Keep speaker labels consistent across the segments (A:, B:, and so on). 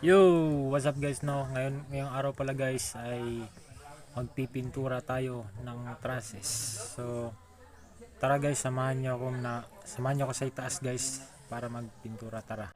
A: Yo, what's up guys, no? Ngayong araw pala guys ay magpipintura tayo ng trusses. So, tara guys, samahan niyo ako sa itaas guys para magpintura, tara.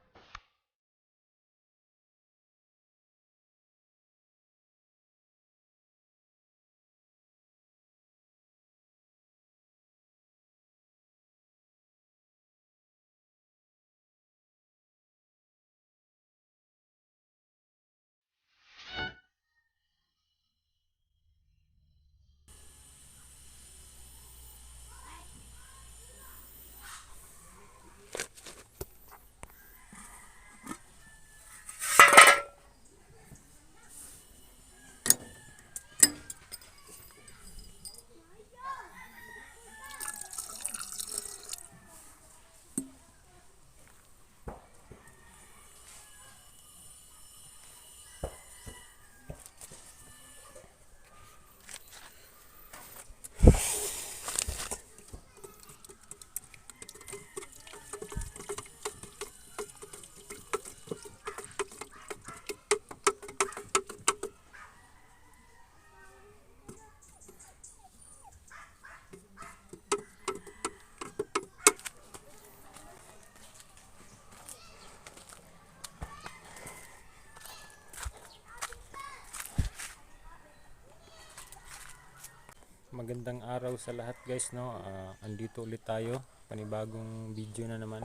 A: Magandang araw sa lahat guys, no? Andito ulit tayo, panibagong video na naman.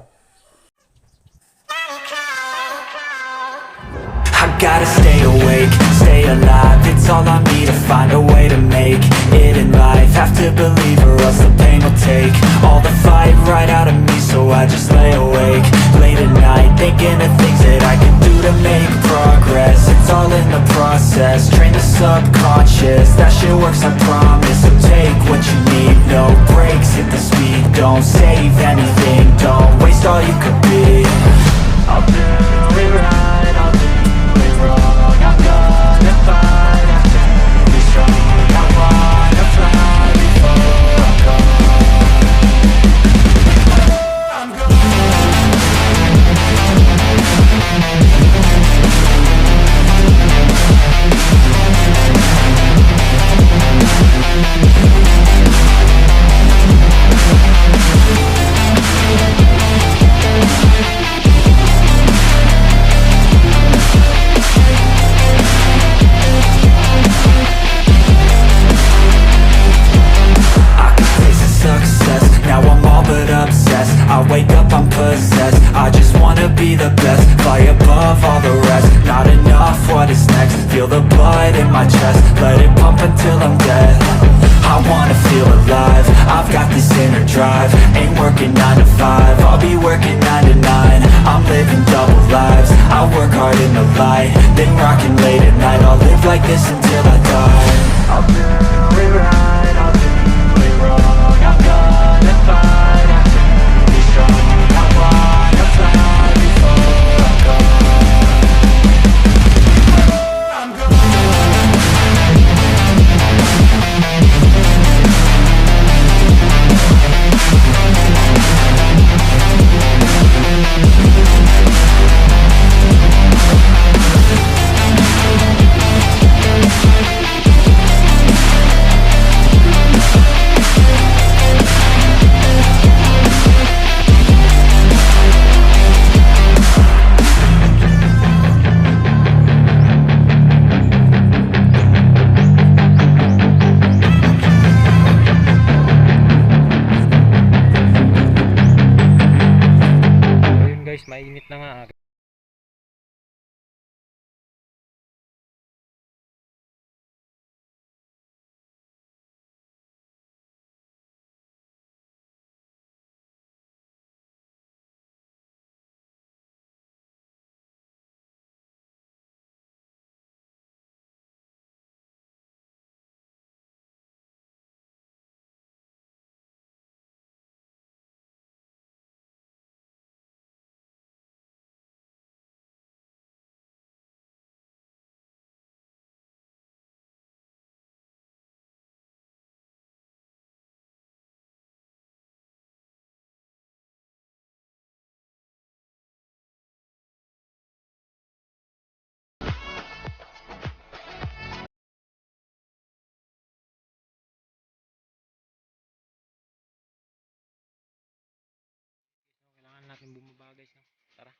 B: I gotta stay awake, stay alive. It's all on me to find a way to make it in life. Have to believe or else the pain will take all the fight right out of me. So I just lay awake, late at night, thinking of things that I can do to make progress. It's all in the process, train the subconscious. That shit works, I promise. So take what you need, no breaks, hit the speed. Don't save anything, don't waste all you could be. I'll do it right, I'll do it wrong. I'm gonna fight, I'm gonna be strong. I wanna fly before I'm gone. I'm gonna be the best, fly above all the rest. Not enough, what is next? Feel the blood in my chest, let it pump until I'm dead. I wanna feel alive, I've got this inner drive. Ain't working 9 to 5, I'll be working 9 to 9. I'm living double lives, I work hard in the light, then rocking late at night. I'll live like this until I die. I'll do it right, I'll do it wrong. I'm gonna fight, I'm gonna be strong. I wanna fly before I'm gone. I'm gonna
A: yung bumaba guys, no? Tara.